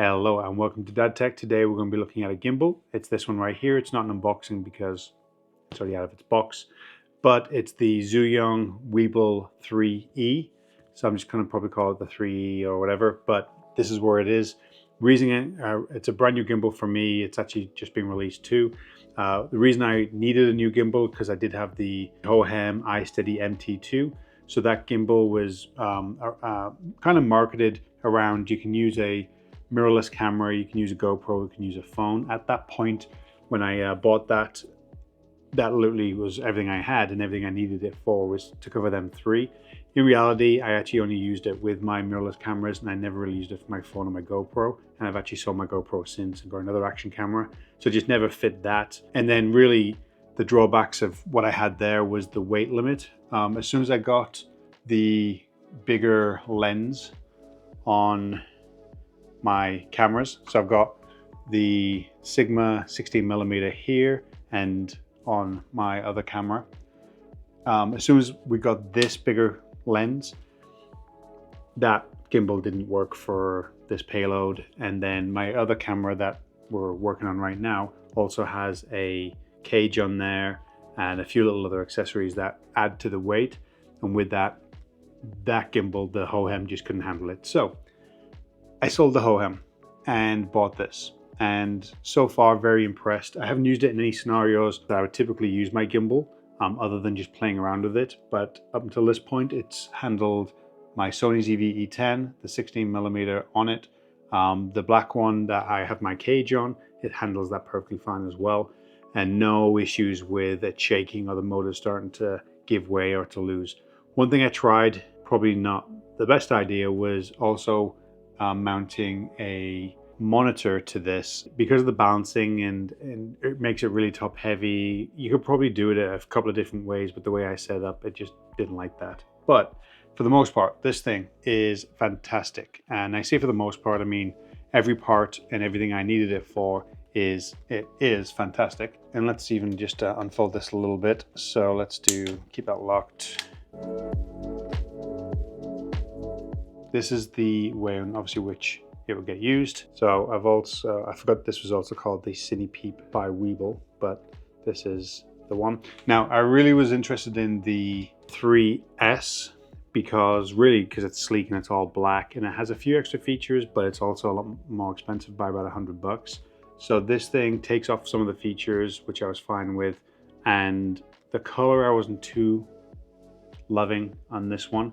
Hello and welcome to Dad Tech. Today we're going to be looking at a gimbal. It's this one right here. It's not an unboxing because it's already out of its box, but it's the Zhiyun Weebill 3E. So I'm just going to probably call it the 3E or whatever, but this is where it is. It's a brand new gimbal for me. It's actually just been released too. The reason I needed a new gimbal because I did have the Hohem Mt2. So that gimbal was kind of marketed around you can use a mirrorless camera, you can use a GoPro, you can use a phone. At that point, when I bought that, that literally was everything I had, and everything I needed it for was to cover them three. In reality, I actually only used it with my mirrorless cameras, and I never really used it for my phone or my GoPro. And I've actually sold my GoPro since and got another action camera. So it just never fit that. And then really the drawbacks of what I had there was the weight limit. As soon as I got the bigger lens on my cameras, so I've got the Sigma 16mm here and on my other camera. As soon as we got this bigger lens, that gimbal didn't work for this payload. And then my other camera that we're working on right now also has a cage on there and a few little other accessories that add to the weight. And with that gimbal, the Hohem just couldn't handle it. So I sold the Hohem and bought this, and so far very impressed. I haven't used it in any scenarios that I would typically use my gimbal other than just playing around with it, but up until this point it's handled my Sony ZVE-10, the 16mm on it. The black one that I have my cage on, it handles that perfectly fine as well, and no issues with it shaking or the motor starting to give way or to lose. One thing I tried, probably not the best idea, was also mounting a monitor to this. Because of the balancing and it makes it really top heavy. You could probably do it a couple of different ways, but the way I set up, it just didn't like that. But for the most part, this thing is fantastic. And I say for the most part, I mean every part and everything I needed it for is fantastic. And let's even just unfold this a little bit. So let's keep that locked. This is the way in obviously which it will get used. So I forgot this was also called the Cine Peep by Weebill, but this is the one. Now I really was interested in the 3S because it's sleek and it's all black and it has a few extra features, but it's also a lot more expensive by about $100. So this thing takes off some of the features, which I was fine with, and the color I wasn't too loving on this one.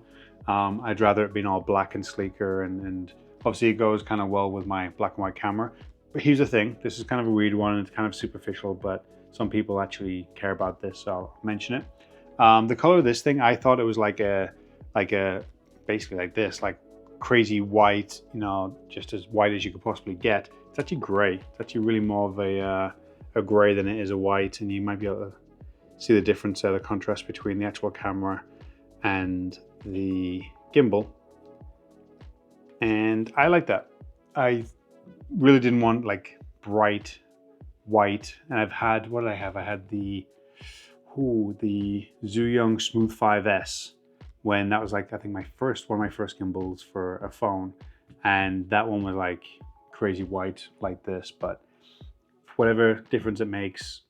I'd rather it being all black and sleeker, and obviously it goes kind of well with my black and white camera. But here's the thing, this is kind of a weird one, it's kind of superficial, but some people actually care about this, so I'll mention it. The color of this thing, I thought it was like a basically like this, like crazy white, you know, just as white as you could possibly get. It's actually gray. It's actually really more of a gray than it is a white, and you might be able to see the difference, the contrast between the actual camera and the gimbal, and I like that. I really didn't want like bright white, and I've had, what did I have? I had the Zhiyun Smooth 5S, when that was like, I think one of my first gimbals for a phone, and that one was like crazy white like this. But whatever difference it makes,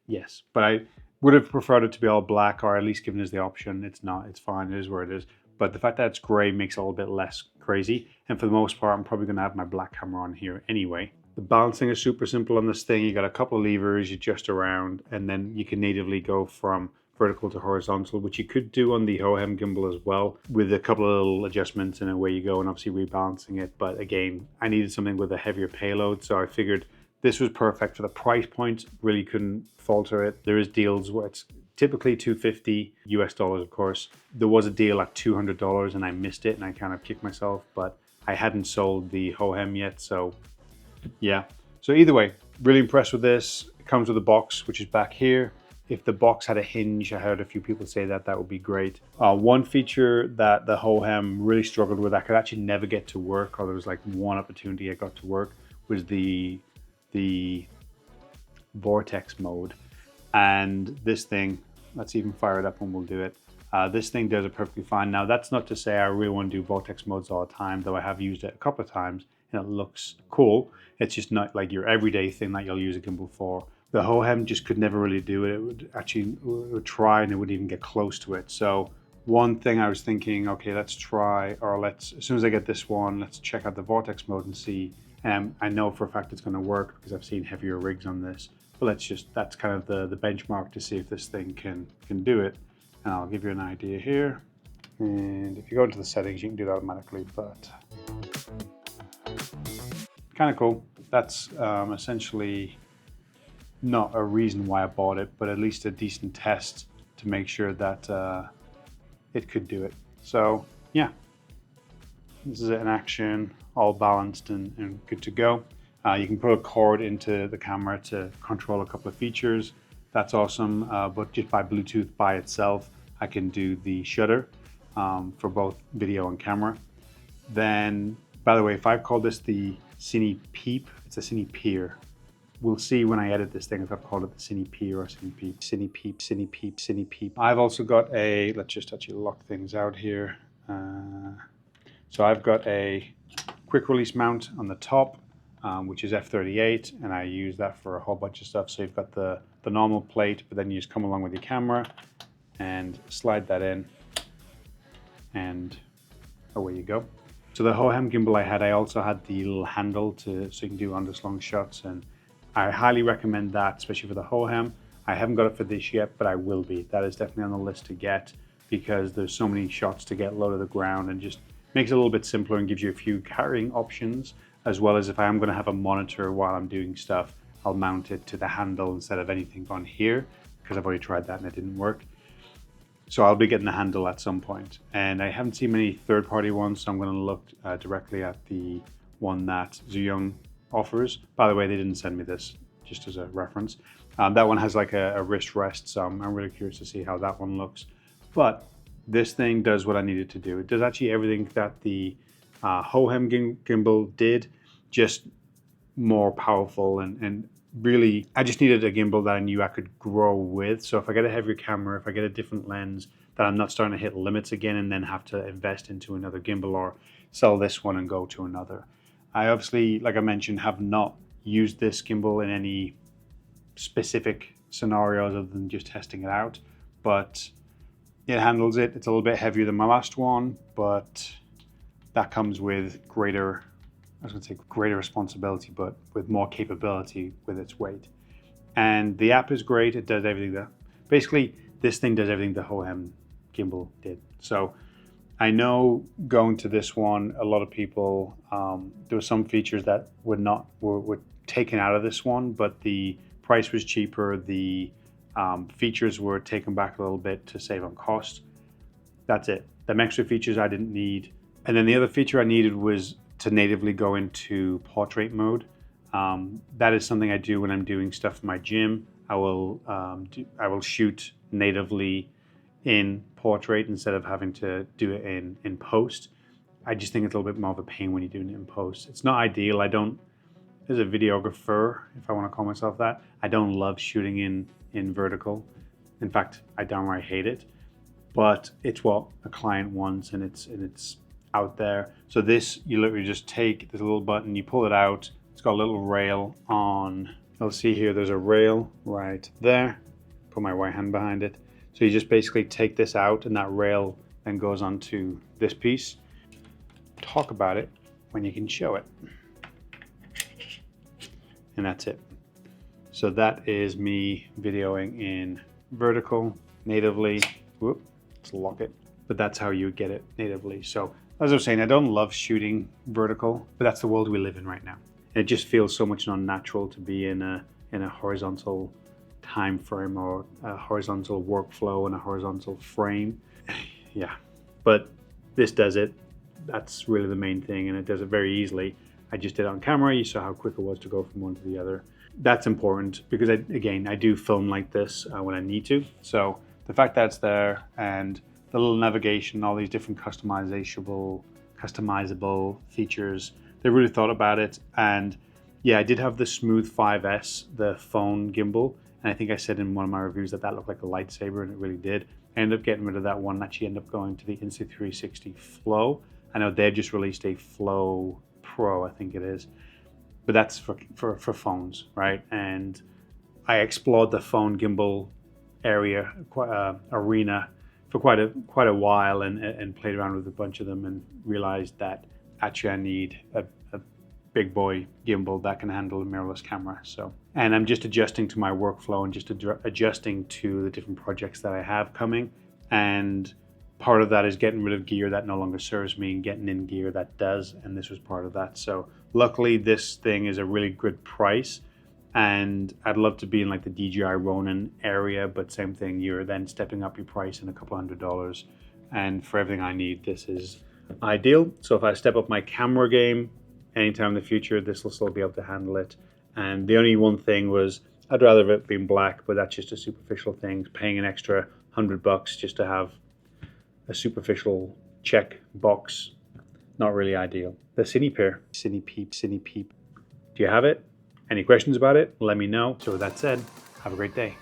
yes, but I would have preferred it to be all black, or at least given us the option. It's not, it's fine, it is where it is. But the fact that it's gray makes it a little bit less crazy. And for the most part, I'm probably gonna have my black camera on here anyway. The balancing is super simple on this thing. You got a couple of levers, you adjust around, and then you can natively go from vertical to horizontal, which you could do on the Hohem gimbal as well, with a couple of little adjustments, and away you go, and obviously rebalancing it. But again, I needed something with a heavier payload, so I figured this was perfect for the price point. Really couldn't falter it. There is deals where it's typically $250 US, of course. There was a deal at $200 and I missed it, and I kind of kicked myself, but I hadn't sold the Hohem yet, so yeah. So either way, really impressed with this. It comes with a box, which is back here. If the box had a hinge, I heard a few people say that would be great. One feature that the Hohem really struggled with, I could actually never get to work, or there was like one opportunity I got to work, was the vortex mode. And this thing, let's even fire it up and we'll do it. This thing does it perfectly fine. Now that's not to say I really want to do vortex modes all the time, though I have used it a couple of times and it looks cool. It's just not like your everyday thing that you'll use a gimbal for. The Hohem just could never really do it. It would try and it wouldn't even get close to it. So one thing I was thinking, okay, let's try, or as soon as I get this one, let's check out the vortex mode and see. I know for a fact it's going to work because I've seen heavier rigs on this. But that's kind of the benchmark to see if this thing can do it. And I'll give you an idea here. And if you go into the settings, you can do that automatically, but kind of cool. That's essentially not a reason why I bought it, but at least a decent test to make sure that it could do it. So yeah, this is it in action, all balanced and good to go. You can put a cord into the camera to control a couple of features. That's awesome, but just by Bluetooth by itself, I can do the shutter for both video and camera. Then, by the way, if I've called this the Cine Peep, it's a Cine Peer. We'll see when I edit this thing if I've called it the Cine Peer or Cine Peep. Cine Peep, Cine Peep, Cine Peep. I've also got a, let's just actually lock things out here. So I've got a quick release mount on the top, which is f38, and I use that for a whole bunch of stuff. So you've got the normal plate, but then you just come along with your camera and slide that in, and away you go. So the Hohem gimbal I also had the little handle so you can do underslung shots, and I highly recommend that, especially for the Hohem. I haven't got it for this yet, but I will be. That is definitely on the list to get because there's so many shots to get low to the ground and just makes it a little bit simpler and gives you a few carrying options, as well as if I am going to have a monitor while I'm doing stuff, I'll mount it to the handle instead of anything on here because I've already tried that and it didn't work. So I'll be getting the handle at some point. And I haven't seen many third-party ones, so I'm going to look directly at the one that Zhiyun offers. By the way, they didn't send me this, just as a reference. That one has like a wrist rest, so I'm really curious to see how that one looks. But this thing does what I needed to do. It does actually everything that the Hohem gimbal did, just more powerful and really, I just needed a gimbal that I knew I could grow with. So if I get a heavier camera, if I get a different lens, that I'm not starting to hit limits again and then have to invest into another gimbal or sell this one and go to another. I obviously, like I mentioned, have not used this gimbal in any specific scenarios other than just testing it out, but it handles it. It's a little bit heavier than my last one, but that comes with greater, I was going to say greater responsibility, but with more capability with its weight. And the app is great. It does everything that, basically this thing does everything the Hohem gimbal did. So I know going to this one, a lot of people, there were some features that were taken out of this one, but the price was cheaper. The features were taken back a little bit to save on cost. That's it. Them extra features I didn't need. And then the other feature I needed was to natively go into portrait mode. That is something I do when I'm doing stuff in my gym. I will shoot natively in portrait instead of having to do it in post. I just think it's a little bit more of a pain when you're doing it in post. It's not ideal. As a videographer, if I want to call myself that, I don't love shooting in vertical. In fact, I downright hate it. But it's what a client wants, and it's out there. So this, you literally just take this little button, you pull it out. It's got a little rail on. You'll see here, there's a rail right there. Put my right hand behind it. So you just basically take this out, and that rail then goes onto this piece. Talk about it when you can show it. And that's it. So that is me videoing in vertical natively. Whoop, let's lock it. But that's how you get it natively. So as I was saying, I don't love shooting vertical, but that's the world we live in right now. And it just feels so much unnatural to be in a horizontal time frame or a horizontal workflow and a horizontal frame. Yeah, but this does it. That's really the main thing, and it does it very easily. I just did it on camera. You saw how quick it was to go from one to the other. That's important because I do film like this when I need to. So the fact that it's there and the little navigation, all these different customizable features, they really thought about it. And yeah, I did have the Smooth 5S, the phone gimbal. And I think I said in one of my reviews that looked like a lightsaber, and it really did. I ended up getting rid of that one and actually ended up going to the Insta360 Flow. I know they've just released a Flow Pro, I think it is. But that's for phones, right? And I explored the phone gimbal area, arena for quite a while, and played around with a bunch of them, and realized that actually I need a big boy gimbal that can handle a mirrorless camera. So, and I'm just adjusting to my workflow and just adjusting to the different projects that I have coming. And part of that is getting rid of gear that no longer serves me and getting in gear that does. And this was part of that. So luckily this thing is a really good price, and I'd love to be in like the DJI Ronin area, but same thing, you're then stepping up your price in a couple $100. And for everything I need, this is ideal. So if I step up my camera game anytime in the future, this will still be able to handle it. And the only one thing was, I'd rather have it being black, but that's just a superficial thing. Paying an extra $100 just to have a superficial check box, not really ideal. The Cine pair, Cine Peep. Do you have it? Any questions about it? Let me know. So with that said, have a great day.